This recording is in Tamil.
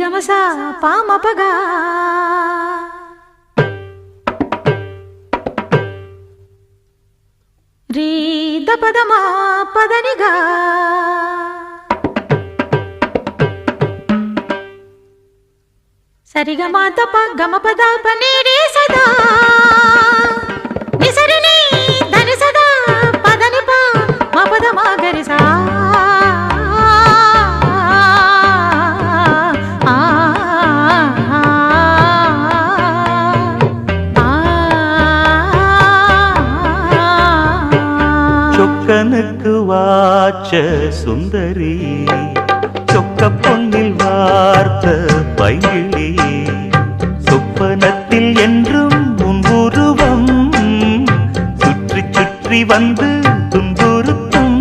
గమసా పామపగా రీ దపదమా పదనిగా సరిగమా తప గమ పద పని రే సదా నిసరిని ధని సదా పదని పా మా పద మా గరి సా சொக்கனுக்கு வாச்ச சுந்தரி சொக்க பொன்னில் வார்த்த பைங்கிளி சொப்பனத்தில் என்றும் உன் உருவம் சுற்றி சுற்றி வந்து